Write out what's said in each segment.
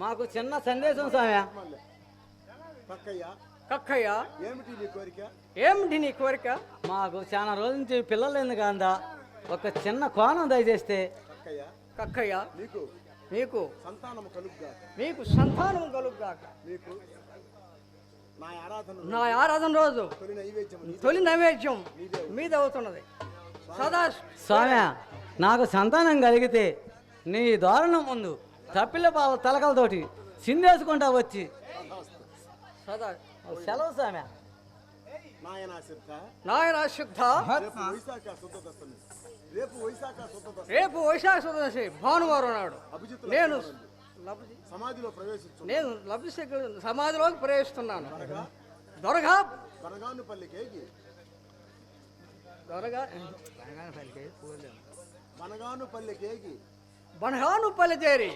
మాకు చిన్న సందేశం స్వామి. కక్కయ్య ఏమిటి నీ కోరిక? మాకు చాలా రోజుల నుంచి పిల్లలు ఎందుకు అందా ఒక చిన్న కోణం దయచేస్తే. కక్కయ్య మీకు సంతానం కలుగుగాక. నా ఆరాధన రోజు తొలి నైవేద్యం మీద అవుతున్నది. సదా స్వామి నాకు సంతానం కలిగితే నీ దారుణం ముందు తప్పిల పాల తలకలతోటి చిందేసుకుంటా వచ్చి సదా సెలవు స్వామి. నాయన సిద్ధ రేపు వైశాఖ శుద్ధదశి భానువారం నాడు నేను సమాధిలోకి ప్రవేశిస్తున్నాను. బనగానుపల్లి చేరి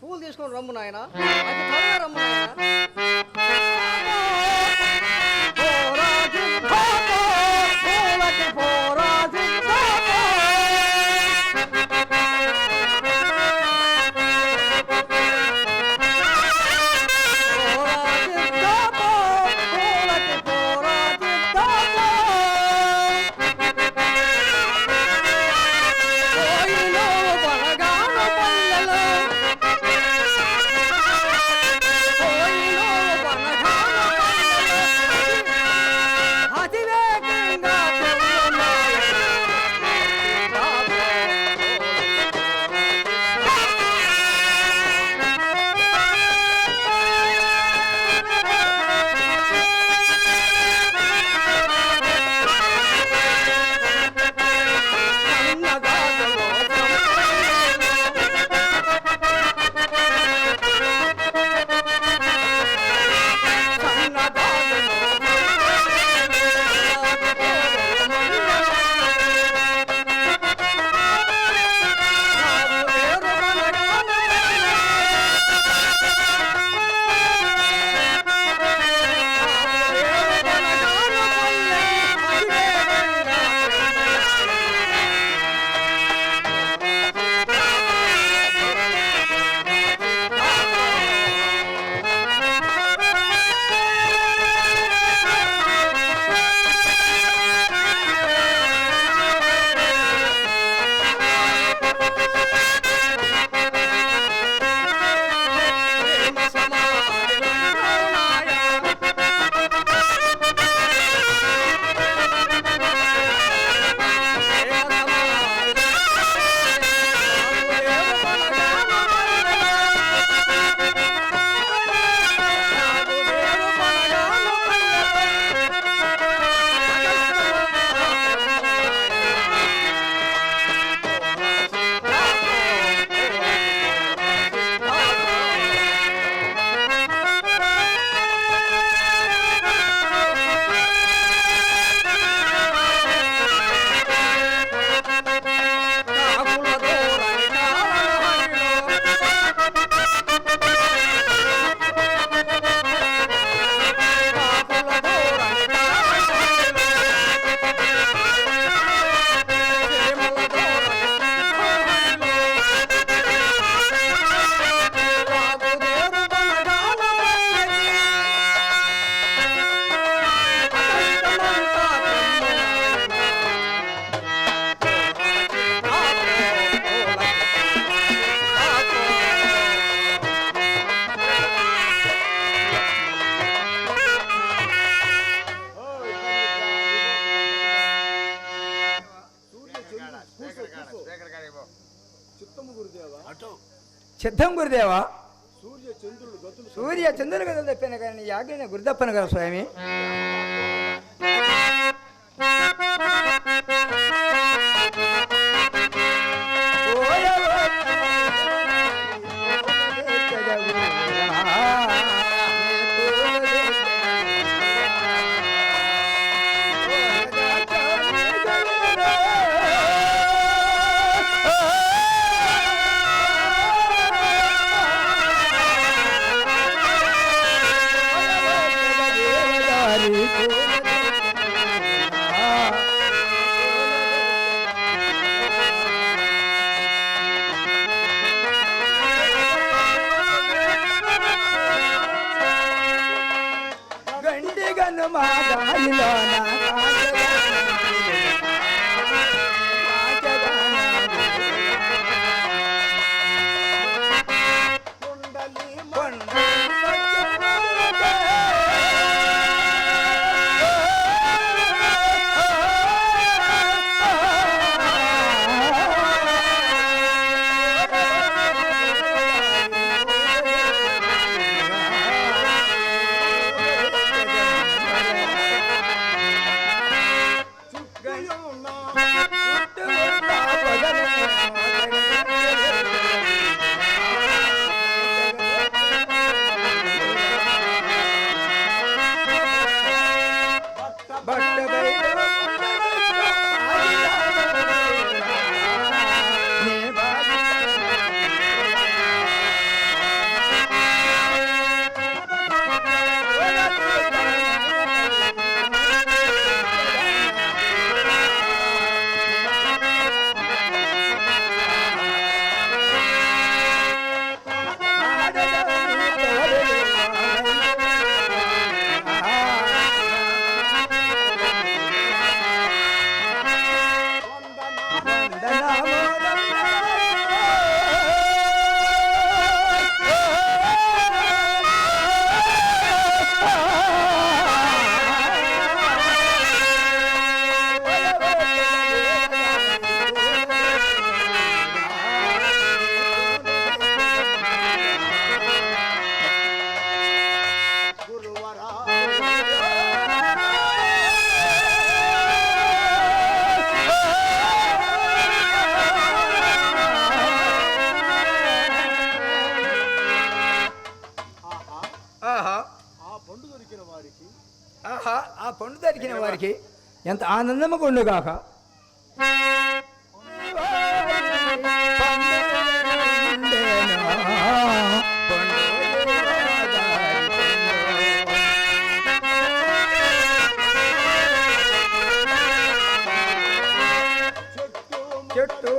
పూలు తీసుకొని రమ్ము నాయన. అది త్వరగా రమ్ము సిద్ధం గురుదేవా. సూర్య చంద్రులు గదులు తప్పాను కానీ యాజ్ఞ గురుదప్పను కదా స్వామి. వారికి ఎంత ఆనందముగా ఉండుగాక. చెట్టు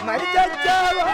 మరి చచ్చావా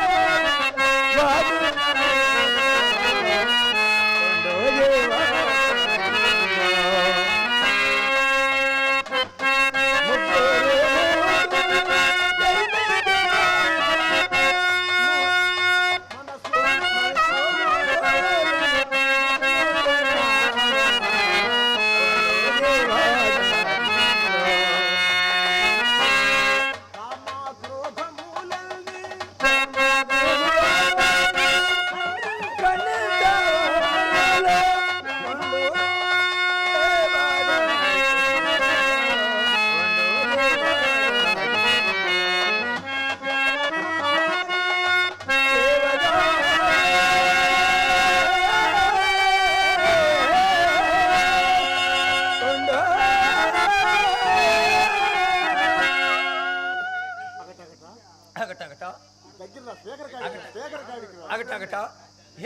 అగటగట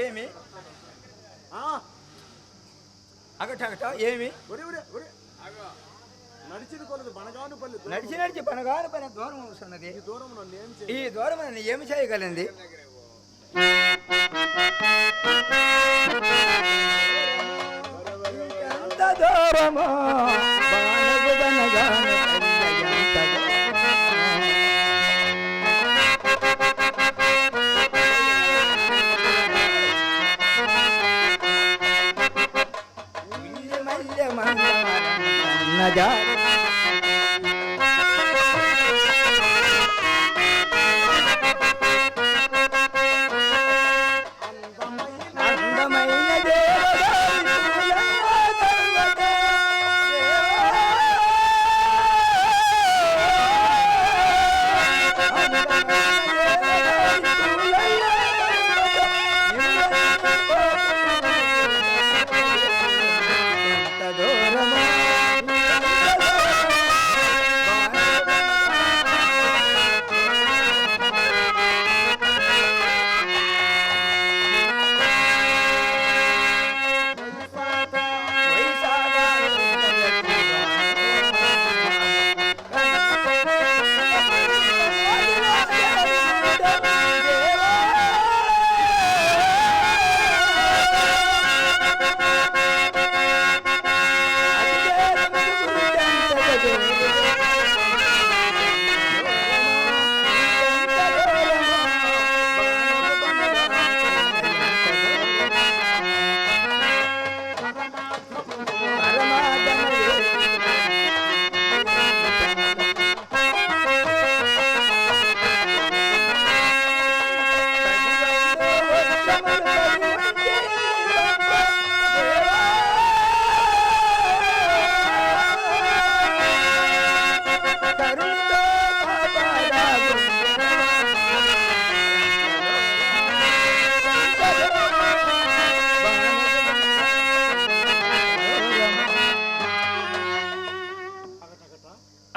ఏమి అగటగట ఏమి నడిచి నడిచి పనగాను పని దూరం వస్తున్నది. ఈ దూరం నన్ను ఏమి చేయగలింది? ఎంత దూరమో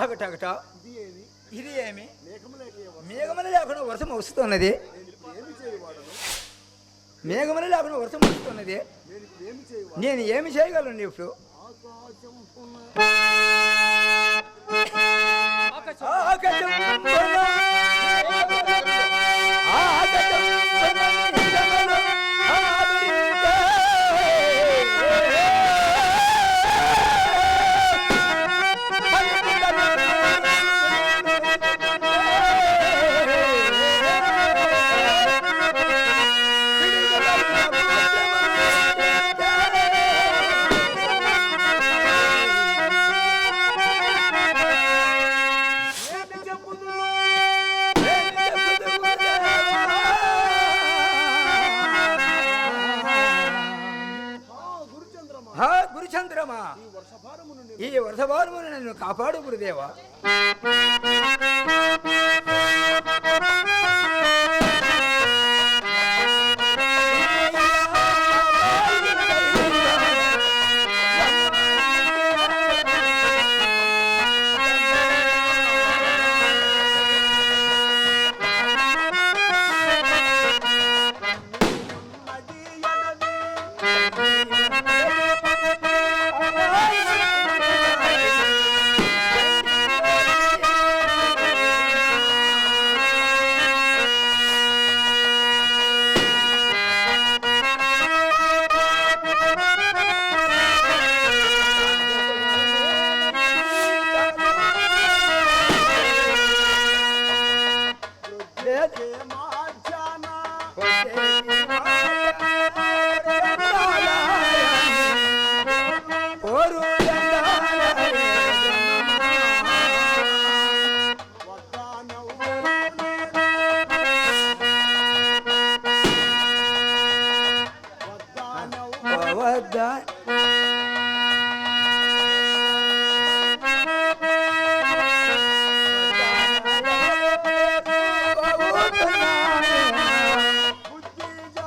అగటగట ఇది ఏమి? మేఘములు లేకుండా వర్షం వస్తున్నది. మేఘములు లేకుండా వర్షం వస్తున్నది. నేను ఏమి చేయగలను ఇప్పుడు? ఈ వర్షభారమును నన్ను కాపాడు గురుదేవా.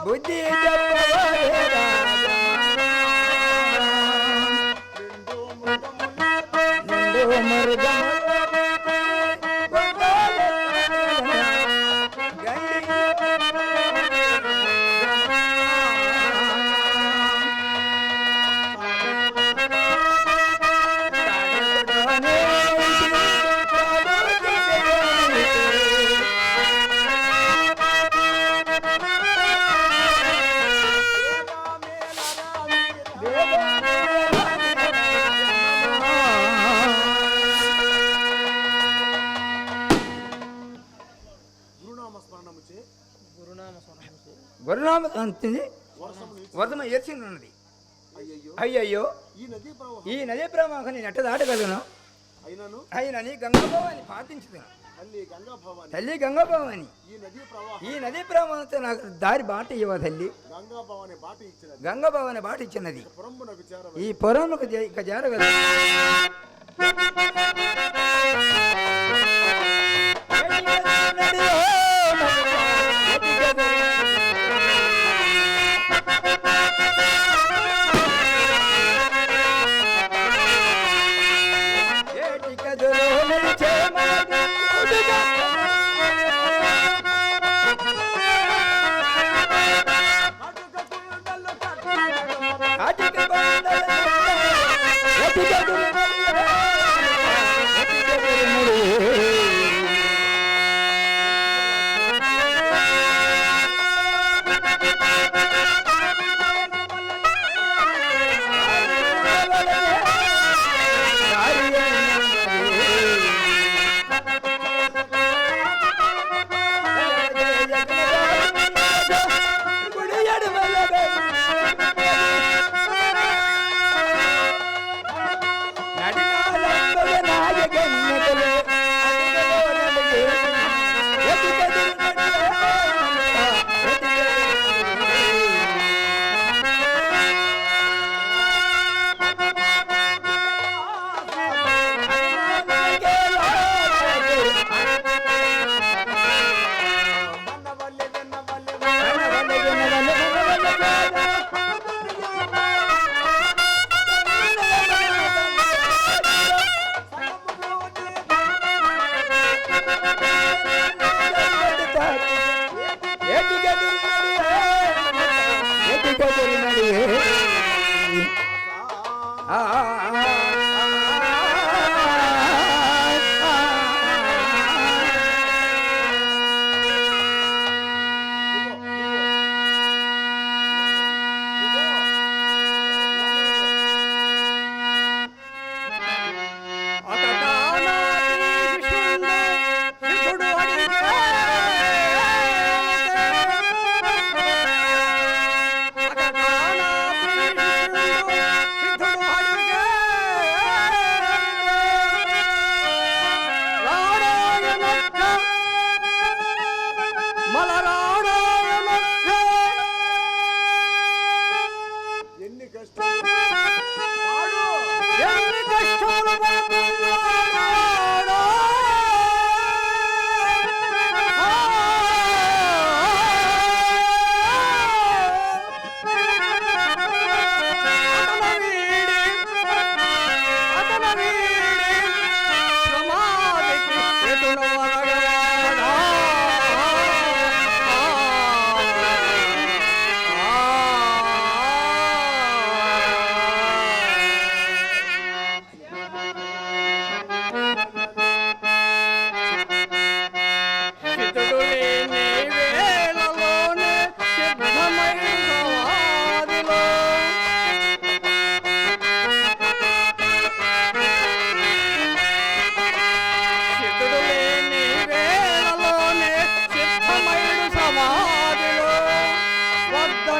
బుద్ధి గురునామ వర్ధమ ఏర్చింది ఉన్నది. అయ్యయ్యో ఈ నదీ ప్రవాహం నేను ఎట్ట దాటగలను? అయినని గంగాభవాన్ని ప్రార్థించుతాను. తల్లి గంగాభవాని ఈ నదీ ప్రవాహంతో నాకు దారి బాట ఇవ్వ తల్లి. గంగాభవాని బాట ఇచ్చినది. ఈ పురముకు ఇక చేరగలను.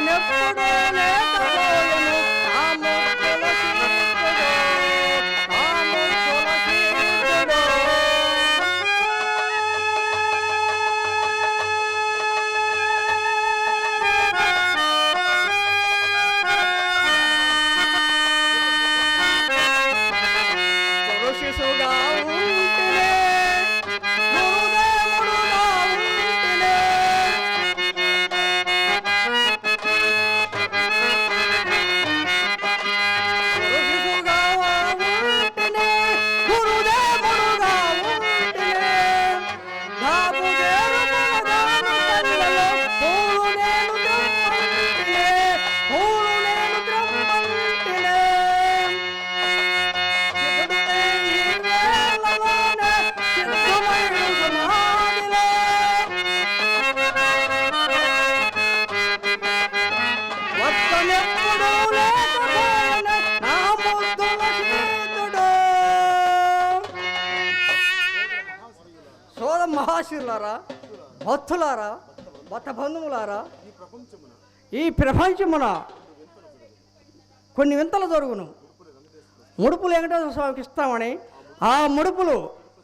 వత్తనెప్పుడు లేకపోయెను ఆ ముద్దుల సీతుడు, ఆ ముద్దుల సీతుడు. శిశుగా ఉంటేనే గురుదేవుడుగా ఉంటేనే శిశుగా ఉంటేనే గురుదేవుడుగా ఉంటేనే బాబు దేవుడు పల్లెలో పూలు నేను ద్రమ్మంటేనే, పూలు నేను ద్రమ్మంటేనే. సోద మహాశివులారా, భక్తులారా, భక్త బంధువులారా, ఈ ప్రపంచమున కొన్ని వింతలు జరుగును. ముడుపులు వెంకటేశ్వర స్వామికి ఇస్తామని ఆ ముడుపులు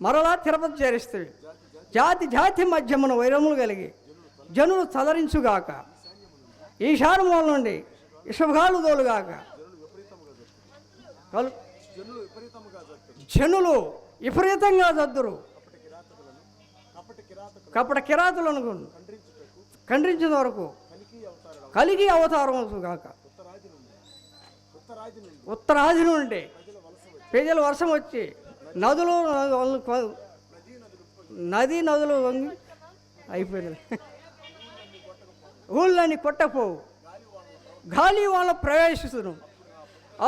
మరలా తిరుపతి చేరిస్తాయి. జాతి జాతి మధ్యమున వైరములు కలిగి జనులు చదరించుగాక. ఈశానమూల నుండి ఇసుగాలు తోలుగాక. జనులు విపరీతంగా జద్దురు. కపట కిరాతులను ఖండించిన వరకు కలిగి అవతారం గాక. ఉత్తరాది నుండి ప్రజలు వర్షం వచ్చి నదులు నదులు వంగి అయిపోయింది. ఊళ్ళని కొట్టపోవు గాలి వాళ్ళ ప్రవేశిస్తును.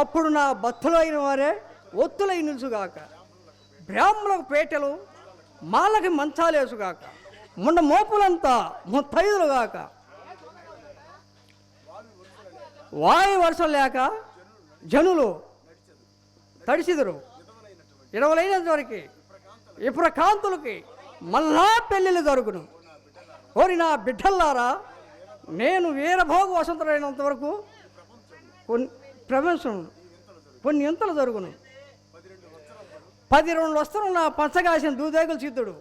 అప్పుడు నా భక్తులైన వారే ఒత్తులై నిలుచుగాక. బ్రాహ్మణులకు పేటలు మాలకి మంచాలేసుగాక. మొన్న మోపులంతా ముత్తైదులుగాక. వాయు వర్షం లేక జనులు తడిసిదురు. ఇరవలైనంత వరకు ఇప్పుడు కాంతులకి మళ్ళా పెళ్ళిళ్ళు జరుగును. ఓరి నా బిడ్డల్లారా, నేను వీరభోగ వసంతులైనంత వరకు ప్రపంచం కొన్ని ఎంతలు జరుగును. 12 వస్త్రం నా పంచగాసిన దూదేగులు సిద్ధుడు.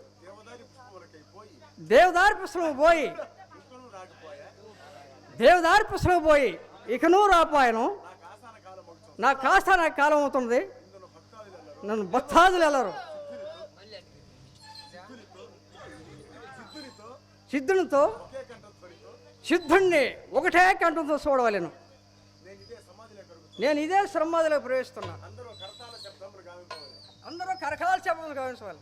దేవదారి పుస్తకం పోయి ఇకనూ రాపాయను. నా కాస్త నాకు కాలం అవుతుంది. నన్ను భక్తాదులు వెళ్ళరు. సిద్ధునితో సిద్ధుణ్ణి ఒకటే కంఠంతో చూడవలేను. నేను ఇదే సమాధిలో ప్రవేశిస్తున్నా. అందరూ కరకాల శబ్దములు గమనించాలి.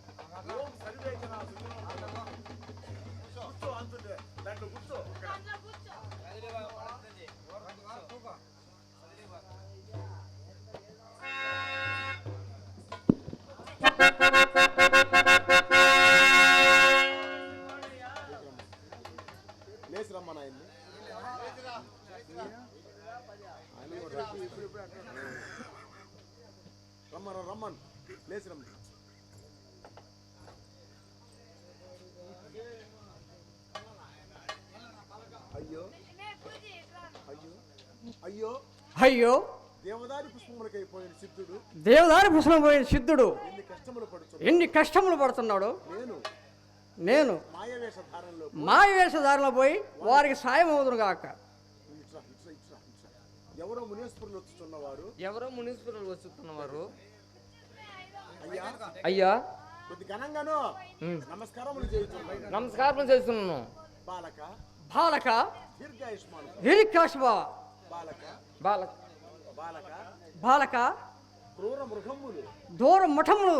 రమ్మన్ లేచి రమ్మ. అయ్యో అయ్యో అయ్యో అయ్యో దేవదారి పుష్పములకై పోయిన సిద్ధుడు, దేవదారి పుష్పం పోయిన సిద్ధుడు ఎన్ని కష్టములు పడుతున్నాడు. పడుతున్నాడు. నేను మాయవేషధారంలో పోయి వారికి సాయం అవుతును గాక. ఎవరో మునీశ్వరులు వచ్చుతున్నవారు అయ్యా కొద్ది ఘనంగాను నమస్కారం చేస్తున్నాను. బాలక దీర్ఘాయుష్మాను దీర్ఘాయుష్మా బాలక బాలక క్రూర మృగములు దూరం మఠములు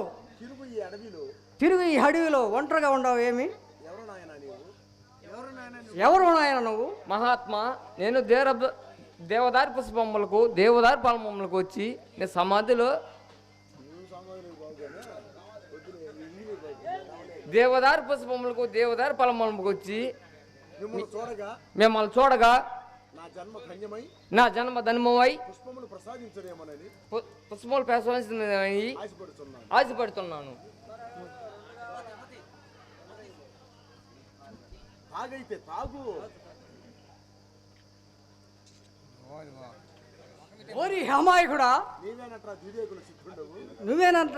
తిరుగు ఈ అడవిలో ఒంటరిగా ఉండవు. ఏమి ఎవరు నాయన నీవు? ఎవరు నాయన నువ్వు? మహాత్మా, నేను దేవదారి పుష్పములకు దేవదారి పలమములకు వచ్చి నేను సమాధిలో దేవదారి పుష్పములకు దేవదారి పలమములకు వచ్చి మిమ్మల్ని చూడగా నా జన్మ ధన్యమై పుష్పములు ప్రసాదించడేమోనని పుష్పములు ప్రసాదించడమని ఆశపడుతున్నాను. తాగైతే తాగు, ఓరి అమాయకుడా, నీవేనట్రా దూదేగులు సిద్ధుడవు, నువ్వేనంట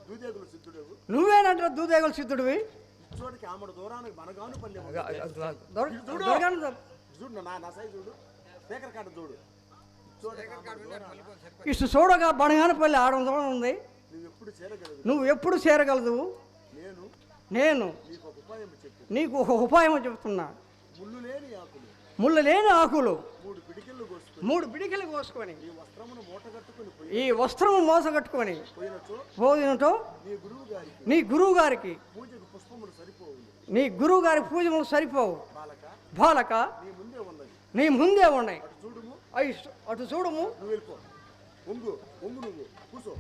దూదేగులు సిద్ధుడవు. నువ్వేనంట దూదేగులు సిద్ధుడివి. ఇచ్చోడికి ఆమెడు దూరానికి మనగాను పల్లె దొరకను చూడు నా సైజు చూడు, స్పీకర్ కాడ చూడు. ఇచ్చోడికి ఆమడ దూరాన ఇಷ್ಟು చూడగా బనగానపల్లి ఆడం దూరం ఉంది. నువ్వు ఎప్పుడు చేరగలవు. నువ్వు ఎప్పుడు చేరగలదు? నేను నేను నీకు ఒక ఉపాయం చెప్పు. నీకు ఒక ఉపాయం చెప్తున్నా. ముళ్ళు లేని ఆకులు ముళ్ళు లేని ఆకులు 3 పిడికిళ్ళు కోసుకుని 3 పిడికిలు కోసుకొని ఈ వస్త్రమును మూట కట్టుకుని ఈ వస్త్రము మోసగట్టుకొని పోయినతో నీ గురువు గారికి నీ గురువు గారికి పూజకు పుష్పములు సరిపోవు. నీ గురువు గారి పూజలు సరిపోవు. బాలక బాలక నీ ముందే ఉన్నది, నీ ముందే ఉన్నాయి. అటు చూడుము, అటు చూడము. నువ్వు వెళ్ళిపో. ఒంగు ఒంగు, నువ్వు కూర్చో.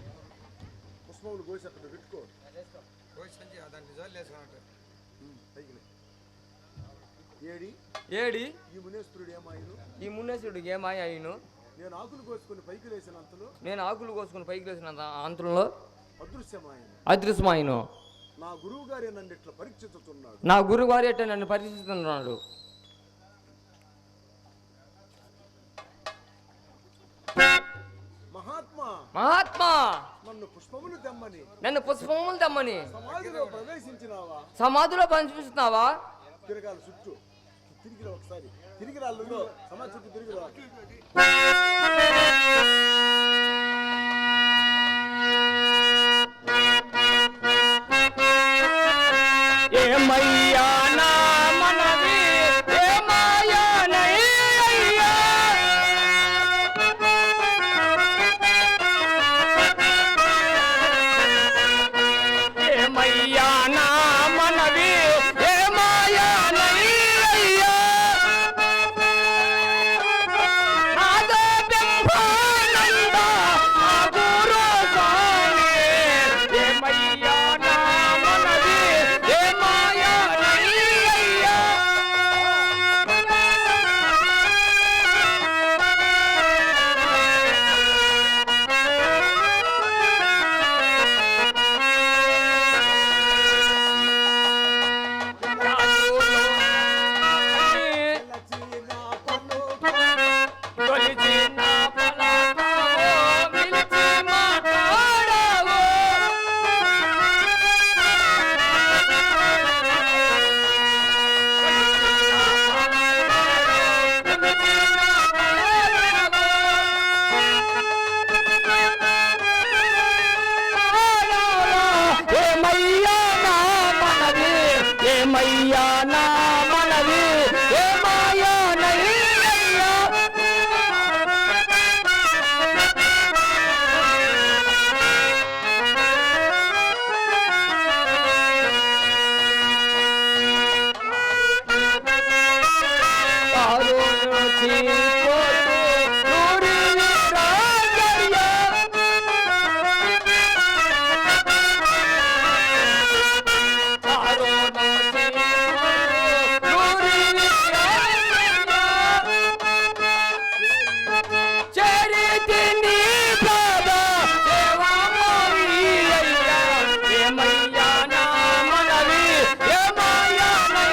పుష్పములు కోసి అక్కడ పెట్టుకో. ఏడి ఈ మునేశ్వరుడు ఏమాయను, ఈ మున్నేశ్వరుడికి ఏమాయ అయిను. నేను ఆకులు కోసుకుని పైకి లేసినంతలో నేను ఆకులు కోసుకుని పైకి లేసిన అంతలో అదృశ్యమాయను. అదృశ్యమాయను. నా గురువు గారే నన్ను ఇట్లా పరీక్షిస్తున్నాడు. నా గురువారి అట్ట నన్ను పరిశీలిస్తున్నాడు. మహాత్మా మహాత్మా నన్ను పుష్పములు తెమ్మని నన్ను పుష్పములు తెమ్మని సమాధిలో ప్రవేశించినావా? సమాధిలో పంచిస్తున్నావా? తిరగాల చుట్టూ తిరిగిరా, ఒకసారి తిరిగి రాళ్ళు సమాధి చుట్టూ తిరిగిరా. ఏమయ్యా నా మనవి ఏమాయానయ్యా, ఏమయ్యా నా మనవి ఏమాయానయ్యా, నాదో బింబానంద నా గురు స్వామి, ఏమయ్యా నా మనవి ఏమాయానయ్యా. కొలిచి నా పలకవో పిలిచి మాట్లాడవో, ఏమయ్యా నా మనవి ఏమయ్యా నా మనవి ఏమాయానయ్యా. కారుణ్య చీకోటు నూరిని రాజయ్య, కారుణ్య చీకోటు నూరిని రాజయ్య, చరితి నీ పాద సేవమోయ్యయ్యా, ఏమయ్యా నా మనవి ఏమాయానయ్యా.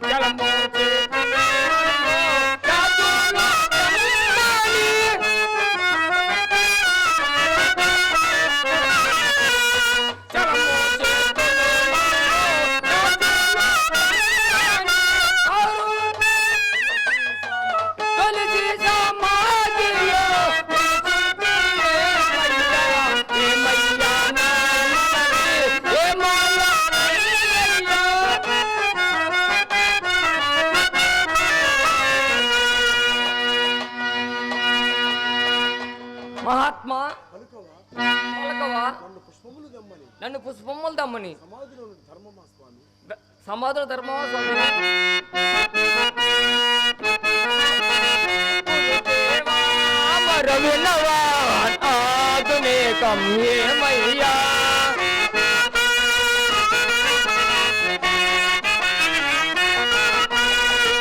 జలమోచి కాదులో కన్నాలి, జలమోచి కొలిచి సమాధిలో ఏమయ్యా నా మనవి ఏమాయానయ్యా. మహాత్మా పలుకవా పలకవా నన్ను పుష్పములు తెమ్మని నన్ను పుష్పములు దమ్మని సమాధిలో ధర్మమా స్వామి. సమాధుల ధర్మమా స్వామి. గురుదేవా మరవినవా ఆధునికం ఏమయ్యా,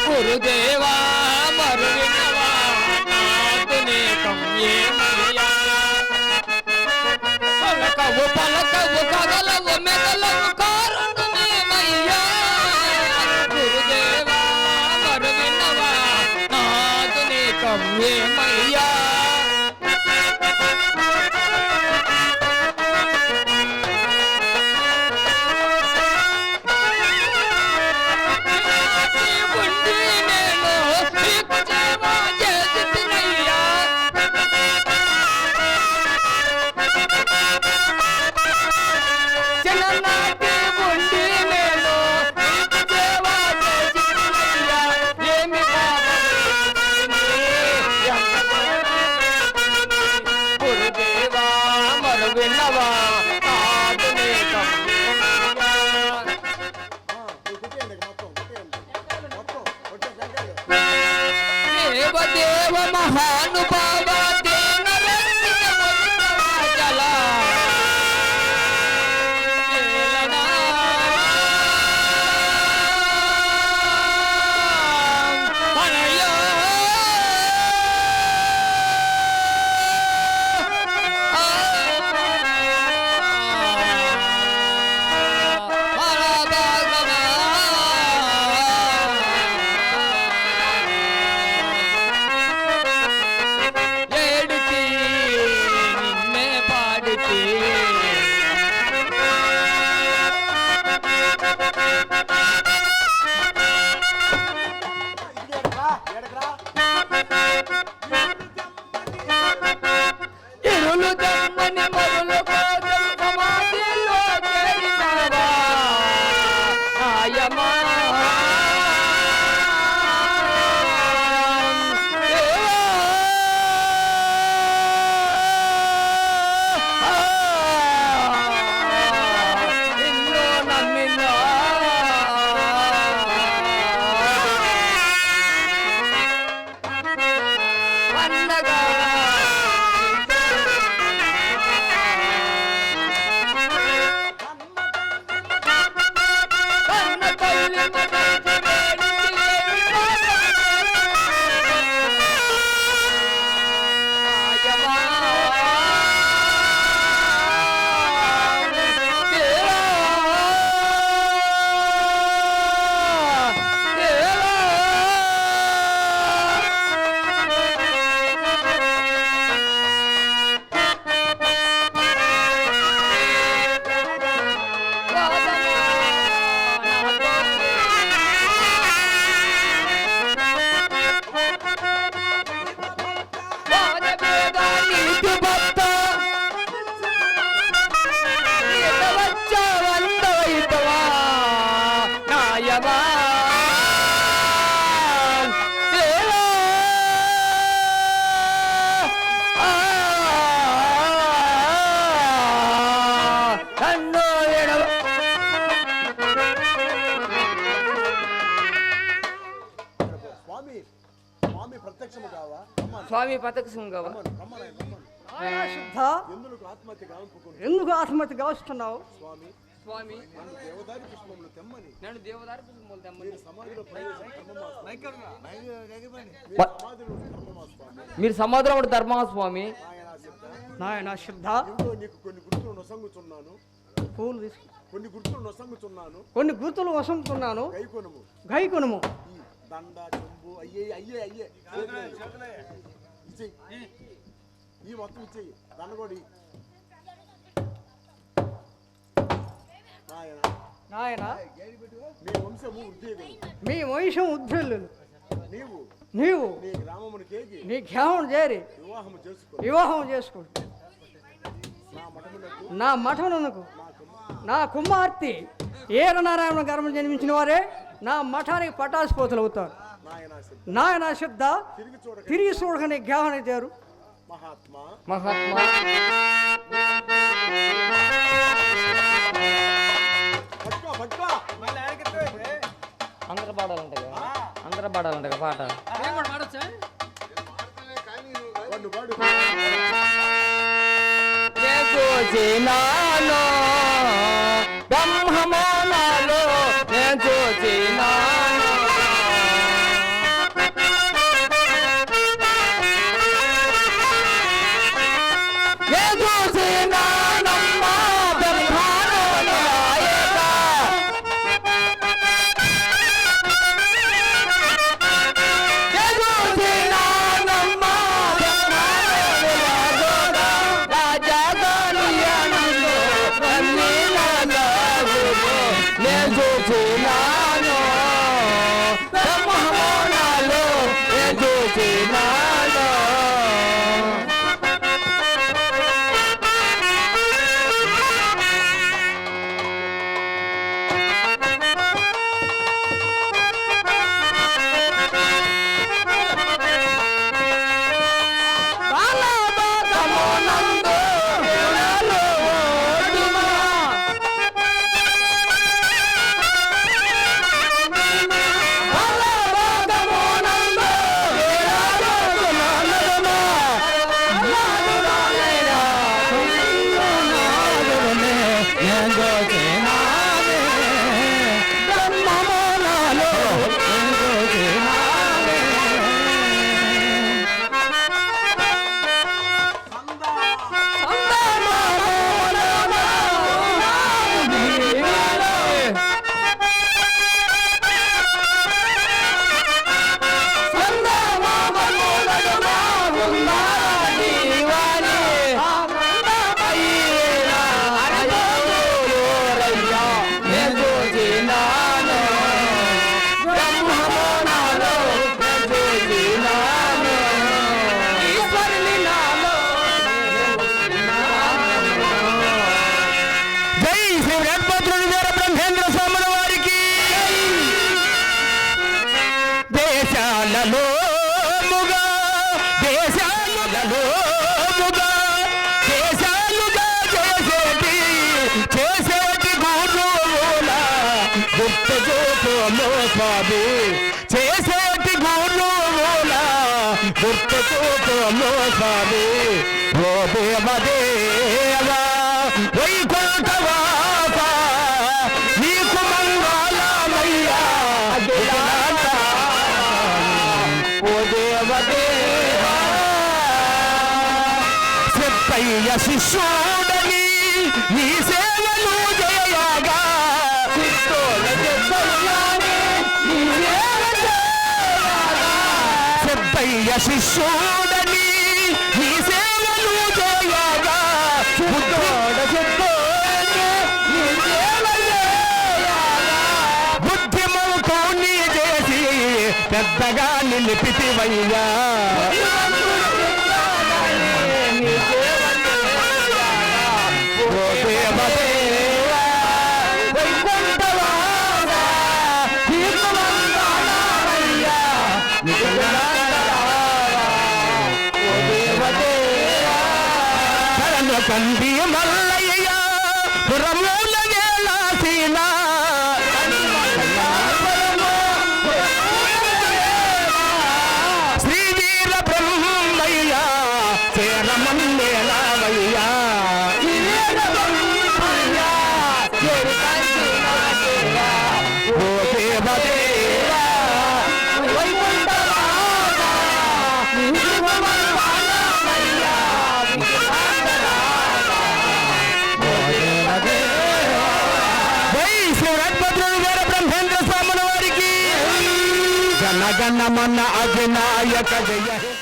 గురుదేవా మరవినవా ఆధునికం ఏమయ్యా. ఏమయ్యా ఉండి నేను నీకు సేవ చేసినయ్యా. చిన్ననాటి ఉండి నేను నీకు సేవ చేసినయ్యా. ఏమి గురుదేవా మరు విన్నవా ఆదునే కమ్మయ్యా. నువ్వు కొట్టేయండి మొత్తం కొట్టేయండి మొత్తం కొట్టే వెంకాయలు దేవదేవ మహానుభావ దేనరంగిక మొదలవాచల. ఏలనా అనయ్యా. ఏడిచి నిన్నే పాడిచి ఎడకరా ఇరులు జమ్మని మరులు కోసం సమాధిలో చేరినావా ఆయమా. నిన్ను నమ్మినా పండగా కన్న తల్లి మగైతే వేడికి ఆయమా. స్వామి స్వామి ప్రత్యక్షము కావా రమ్మను స్వామి పతకం కావా రమ్మను రమ్మను నాయన శుద్ధ ఎందుకు ఆత్మహత్య గావింపుకుని ఎందుకు ఆత్మహత్య గావిస్తున్నావు? స్వామి స్వామి నన్ను దేవదారి పుష్పములు తెమ్మని నన్ను దేవదారి పుష్పములు తెమ్మని. మీరు సమాధిలో ప్రవేశం ధర్మమా స్వామి మీరు సముద్రం ధర్మా స్వామి. ఆయన సిద్ధ నాయన శుద్ధ ఇంకో నీకు కొన్ని గుర్తులు నొసంగుచున్నాను పూలు తీసుకు కొన్ని గుర్తులు నొసంగుచున్నాను కొన్ని గుర్తులు వసంతున్నాను. గైకొనుము గైకొనుము. ఈ దండ చెంబు అయ్యే అయ్యే అయ్యే ఇచ్చేయి ఈ మొత్తం ఇచ్చేయి దండగోడి ఆయన నాయన మీ వంశము ఉద్యోగులు మీ వంశం ఉద్ధరులు నీవు నీవు నీ గ్రామమునికేగి నీ జ్ఞానం చేరి వివాహము చేసుకో వివాహం చేసుకో. నా మఠమునకు నా మఠమునకు నా కుమార్తె ఏరనారాయణ గర్భం జన్మించిన వారే నా మఠానికి పటాసుపోతులు అవుతారు. నాయన సిద్ధ నాయన శుద్ధ తిరిగి చూడక తిరిగి చూడకని జ్ఞానం చేరు. మహాత్మా మహాత్మా పట్టుకో పట్టుకో అందరూ పాడాలంట అందరూ పాడాలంట పాట. వాడు వాడు చూచినాను బ్రహ్మమానాలు నేను చూచినాను. నేను చూచినానమ్మా బ్రహ్మాండమును ఆయక. నేను చూచినానమ్మా నెలలోముగా చేశాలుగా చేసేటి గురువుల గుర్తు చూపుము స్వామి చేసేటి గురువుల గుర్తు చూపుము స్వామి ఓ దేవదేవా వైకుంఠవాస నీకు మంగళమయ్యా ఓ దేవదేవా చెప్పయ్య శిష్యుడని నీ సేవలు చేయగా చెప్పయ్య శిష్యుడని నీ సేవలు చేయగా బుద్ధిమంతో నీ చేసి పెద్దగా నిలిపితివయ్యా ఓ దేవదేవా వైకుంఠవాస నీకు మంగళమయ్యా ఓ దేవదేవా శరణు కంది మల్లయ్య పురమూల వేలాసిన శ్రీవీర బ్రహ్మయ్య చేరమన్నేలావయ్యా ఓ దేవదేవా వై శివరాత్మద్రుడు వీర బ్రహ్మేంద్ర స్వాముల వారికి జనగణమన అధినాయక జయ హే